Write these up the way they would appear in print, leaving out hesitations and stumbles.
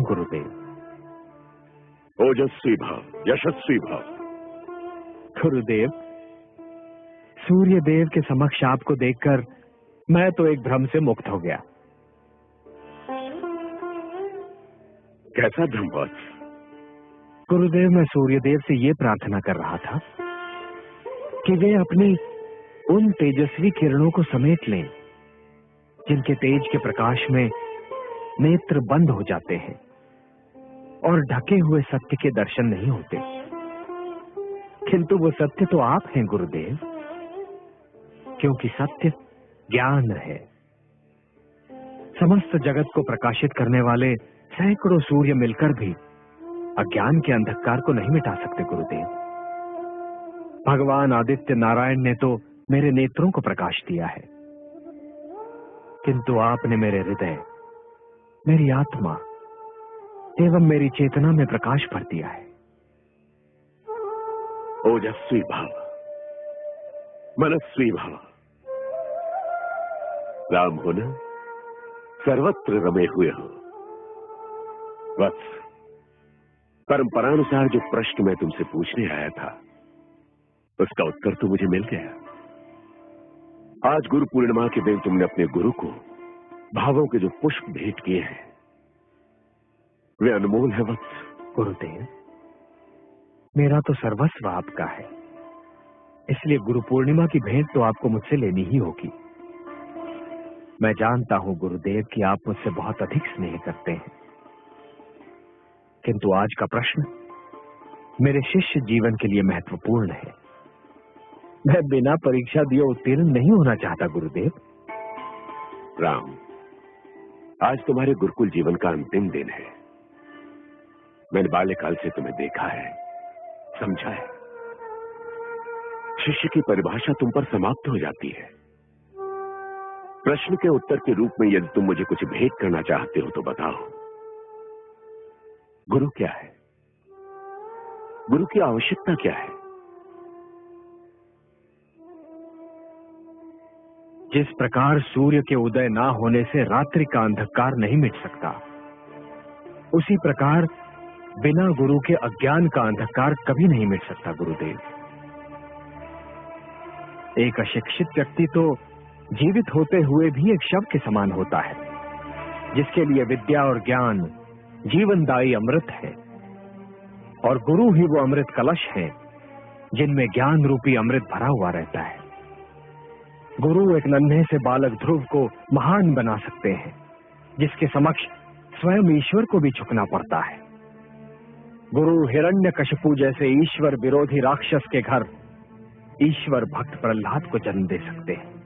गुरुदेव। ओजस्वी भाव, यशस्वी भाव। गुरुदेव, सूर्य देव के समक्ष आपको देखकर मैं तो एक भ्रम से मुक्त हो गया। कैसा भ्रम वत्स? गुरुदेव, मैं सूर्यदेव से ये प्रार्थना कर रहा था कि वे अपनी उन तेजस्वी किरणों को समेट लें जिनके तेज के प्रकाश में नेत्र बंद हो जाते हैं और ढके हुए सत्य के दर्शन नहीं होते। किंतु वो सत्य तो आप हैं गुरुदेव, क्योंकि सत्य ज्ञान है। समस्त जगत को प्रकाशित करने वाले सैकड़ों सूर्य मिलकर भी अज्ञान के अंधकार को नहीं मिटा सकते गुरुदेव। भगवान आदित्य नारायण ने तो मेरे नेत्रों को प्रकाश दिया है, किंतु आपने मेरे हृदय, मेरी आत्मा एवं मेरी चेतना में प्रकाश भर दिया है। ओजस्वी भाव, मनस्वी भाव। राम हो न, सर्वत्र रमे हुए हो। वत्स, परंपरानुसार जो प्रश्न मैं तुमसे पूछने आया था उसका उत्तर तो मुझे मिल गया। आज गुरु पूर्णिमा के दिन तुमने अपने गुरु को भावों के जो पुष्प भेंट किए हैं वे अनमोल है वत्स। गुरुदेव, मेरा तो सर्वस्व आपका है, इसलिए गुरु पूर्णिमा की भेंट तो आपको मुझसे लेनी ही होगी। मैं जानता हूं गुरुदेव कि आप मुझसे बहुत अधिक स्नेह करते हैं, किंतु आज का प्रश्न मेरे शिष्य जीवन के लिए महत्वपूर्ण है। मैं बिना परीक्षा दिए उत्तीर्ण नहीं होना चाहता गुरुदेव। राम, आज तुम्हारे गुरुकुल जीवन का अंतिम दिन है। मैंने बाल्यकाल से तुम्हें देखा है, समझा है। शिष्य की परिभाषा तुम पर समाप्त हो जाती है। प्रश्न के उत्तर के रूप में यदि तुम मुझे कुछ भेंट करना चाहते हो तो बताओ, गुरु क्या है? गुरु की आवश्यकता क्या है? जिस प्रकार सूर्य के उदय ना होने से रात्रि का अंधकार नहीं मिट सकता, उसी प्रकार बिना गुरु के अज्ञान का अंधकार कभी नहीं मिट सकता गुरुदेव। एक अशिक्षित व्यक्ति तो जीवित होते हुए भी एक शव के समान होता है, जिसके लिए विद्या और ज्ञान जीवनदायी अमृत है, और गुरु ही वो अमृत कलश है जिनमें ज्ञान रूपी अमृत भरा हुआ रहता है। गुरु एक नन्हे से बालक ध्रुव को महान बना सकते हैं, जिसके समक्ष स्वयं ईश्वर को भी झुकना पड़ता है। गुरु हिरण्यकशिपु जैसे ईश्वर विरोधी राक्षस के घर ईश्वर भक्त प्रहलाद को जन्म दे सकते हैं।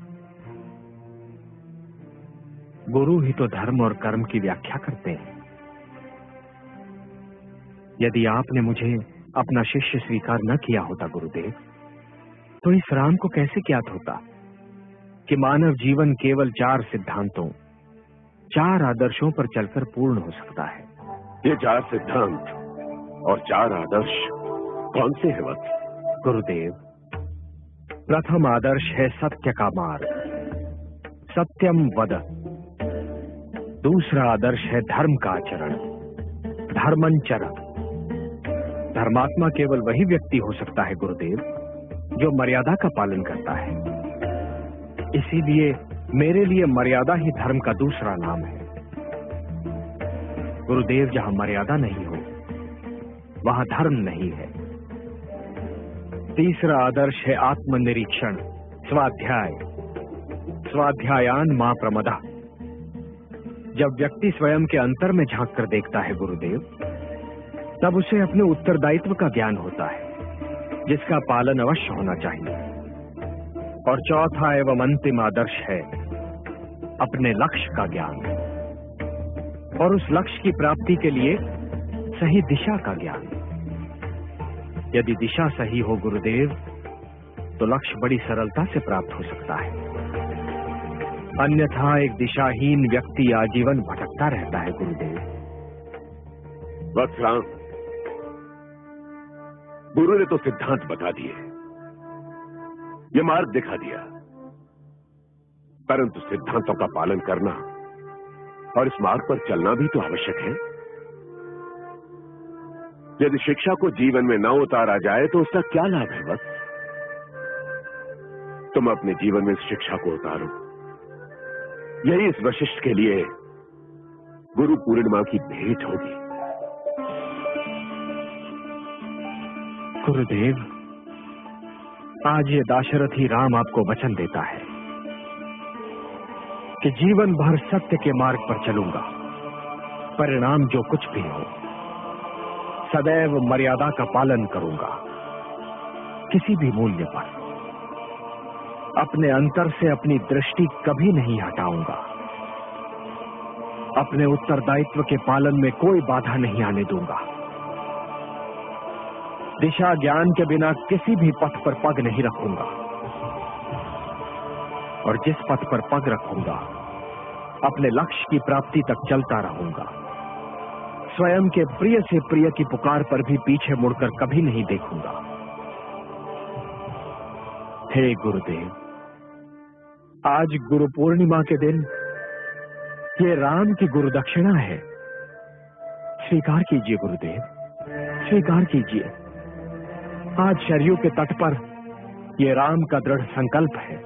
गुरु ही तो धर्म और कर्म की व्याख्या करते हैं। यदि आपने मुझे अपना शिष्य स्वीकार न किया होता गुरुदेव, तो इस राम को कैसे ज्ञात होता कि मानव जीवन केवल 4 सिद्धांतों, 4 आदर्शों पर चलकर पूर्ण हो सकता है। ये 4 सिद्धांत और 4 आदर्श कौन से हैं वत्स? गुरुदेव, प्रथम आदर्श है सत्य का मार्ग, सत्यम वद। दूसरा आदर्श है धर्म का आचरण, धर्मंचर। धर्मात्मा केवल वही व्यक्ति हो सकता है गुरुदेव जो मर्यादा का पालन करता है। इसीलिए मेरे लिए मर्यादा ही धर्म का दूसरा नाम है। गुरुदेव, जहां मर्यादा नहीं हो वहां धर्म नहीं है। तीसरा आदर्श है आत्मनिरीक्षण, स्वाध्याय। स्वाध्यायान मां प्रमदा। जब व्यक्ति स्वयं के अंतर में झांक कर देखता है गुरुदेव, तब उसे अपने उत्तरदायित्व का ज्ञान होता है, जिसका पालन अवश्य होना चाहिए। और चौथा एवं अंतिम आदर्श है अपने लक्ष्य का ज्ञान, और उस लक्ष्य की प्राप्ति के लिए सही दिशा का ज्ञान। यदि दिशा सही हो गुरुदेव, तो लक्ष्य बड़ी सरलता से प्राप्त हो सकता है। अन्यथा एक दिशाहीन व्यक्ति आजीवन भटकता रहता है गुरुदेव। वत्स राम, गुरु ने तो सिद्धांत बता दिए, ये मार्ग दिखा दिया, परंतु सिद्धांतों का पालन करना और इस मार्ग पर चलना भी तो आवश्यक है। यदि शिक्षा को जीवन में न उतारा जाए तो उसका क्या लाभ है वत्स? तुम अपने जीवन में इस शिक्षा को उतारो। यही इस वशिष्ठ के लिए गुरु पूर्णिमा की भेंट होगी। गुरुदेव, आज ये दाशरथी राम आपको वचन देता है कि जीवन भर सत्य के मार्ग पर चलूंगा। परिणाम जो कुछ भी हो, सदैव मर्यादा का पालन करूंगा। किसी भी मूल्य पर अपने अंतर से अपनी दृष्टि कभी नहीं हटाऊंगा। अपने उत्तरदायित्व के पालन में कोई बाधा नहीं आने दूंगा। दिशा ज्ञान के बिना किसी भी पथ पर पग नहीं रखूंगा, और जिस पथ पर पग रखूंगा अपने लक्ष्य की प्राप्ति तक चलता रहूंगा। स्वयं के प्रिय से प्रिय की पुकार पर भी पीछे मुड़कर कभी नहीं देखूंगा। हे गुरुदेव, आज गुरु पूर्णिमा के दिन ये राम की गुरु दक्षिणा है। स्वीकार कीजिए गुरुदेव, स्वीकार कीजिए। आज सरयू के तट पर ये राम का दृढ़ संकल्प है